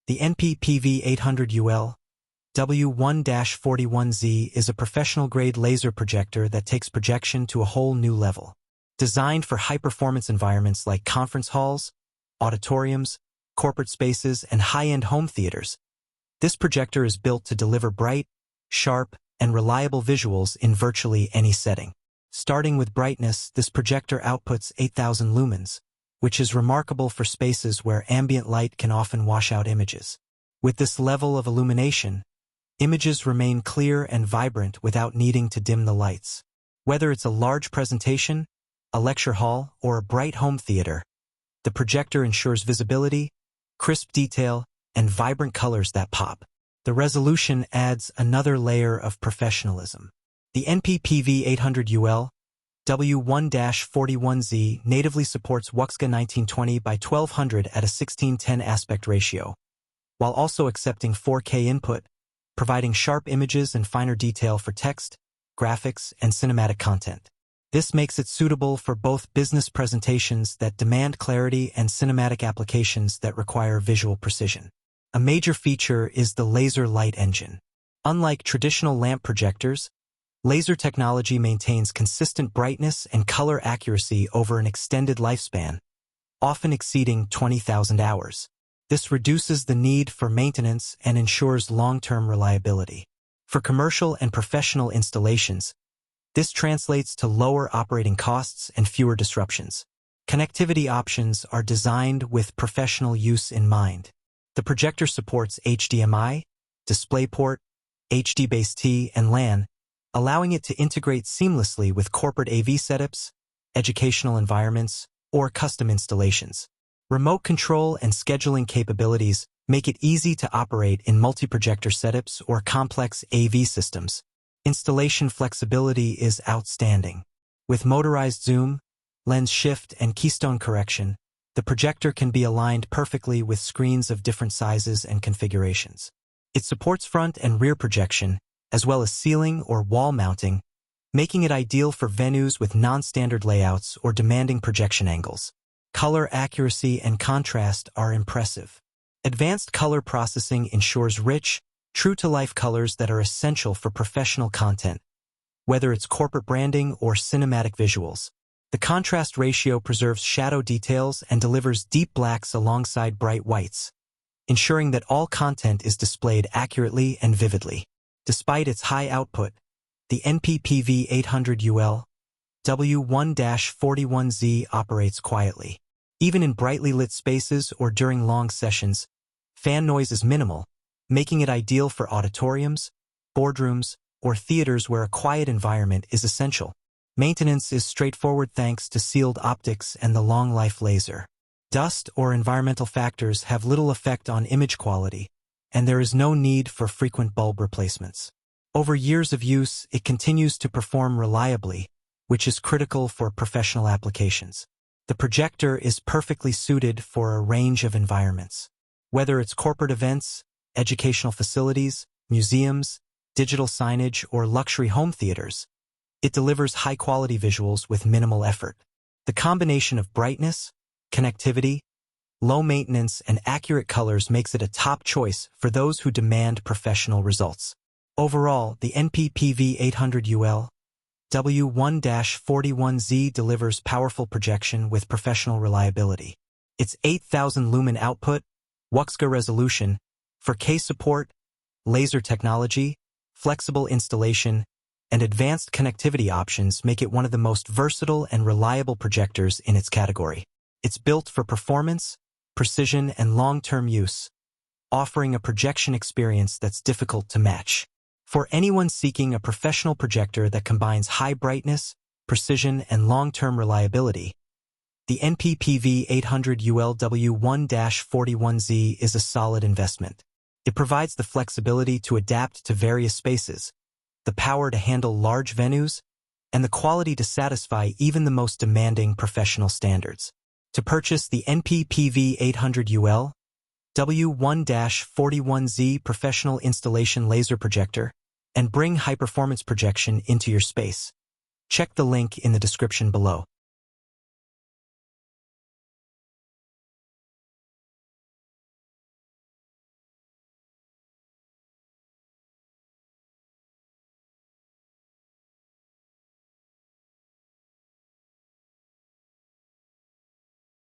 The NP-PV800UL-W1-41Z is a professional-grade laser projector that takes projection to a whole new level. Designed for high-performance environments like conference halls, auditoriums, corporate spaces, and high-end home theaters, this projector is built to deliver bright, sharp, and reliable visuals in virtually any setting. Starting with brightness, this projector outputs 8,000 lumens, which is remarkable for spaces where ambient light can often wash out images. With this level of illumination, images remain clear and vibrant without needing to dim the lights. Whether it's a large presentation, a lecture hall, or a bright home theater, the projector ensures visibility, crisp detail, and vibrant colors that pop. The resolution adds another layer of professionalism. The NP-PV800UL-W1-41Z natively supports WUXGA 1920 by 1200 at a 16:10 aspect ratio, while also accepting 4K input, providing sharp images and finer detail for text, graphics, and cinematic content. This makes it suitable for both business presentations that demand clarity and cinematic applications that require visual precision. A major feature is the laser light engine. Unlike traditional lamp projectors, laser technology maintains consistent brightness and color accuracy over an extended lifespan, often exceeding 20,000 hours. This reduces the need for maintenance and ensures long-term reliability. For commercial and professional installations, this translates to lower operating costs and fewer disruptions. Connectivity options are designed with professional use in mind. The projector supports HDMI, DisplayPort, HDBaseT, and LAN, allowing it to integrate seamlessly with corporate AV setups, educational environments, or custom installations. Remote control and scheduling capabilities make it easy to operate in multi-projector setups or complex AV systems. Installation flexibility is outstanding. With motorized zoom, lens shift, and keystone correction, the projector can be aligned perfectly with screens of different sizes and configurations. It supports front and rear projection, as well as ceiling or wall mounting, making it ideal for venues with non-standard layouts or demanding projection angles. Color accuracy and contrast are impressive. Advanced color processing ensures rich, true-to-life colors that are essential for professional content, whether it's corporate branding or cinematic visuals. The contrast ratio preserves shadow details and delivers deep blacks alongside bright whites, ensuring that all content is displayed accurately and vividly. Despite its high output, the NP-PV800UL-W1-41Z operates quietly. Even in brightly lit spaces or during long sessions, fan noise is minimal, making it ideal for auditoriums, boardrooms, or theaters where a quiet environment is essential. Maintenance is straightforward thanks to sealed optics and the long-life laser. Dust or environmental factors have little effect on image quality, and there is no need for frequent bulb replacements. Over years of use, it continues to perform reliably, which is critical for professional applications. The projector is perfectly suited for a range of environments. Whether it's corporate events, educational facilities, museums, digital signage, or luxury home theaters, it delivers high-quality visuals with minimal effort. The combination of brightness, connectivity, low maintenance, and accurate colors makes it a top choice for those who demand professional results. Overall, the NP-PV800UL-W1-41Z delivers powerful projection with professional reliability. Its 8,000 lumen output, WUXGA resolution, 4K support, laser technology, flexible installation, and advanced connectivity options make it one of the most versatile and reliable projectors in its category. It's built for performance, precision, and long-term use, offering a projection experience that's difficult to match. For anyone seeking a professional projector that combines high brightness, precision, and long-term reliability, the NP-PV800UL-W1-41Z is a solid investment. It provides the flexibility to adapt to various spaces, the power to handle large venues, and the quality to satisfy even the most demanding professional standards. To purchase the NP-PV800UL-W1-41Z professional installation laser projector and bring high-performance projection into your space, check the link in the description below.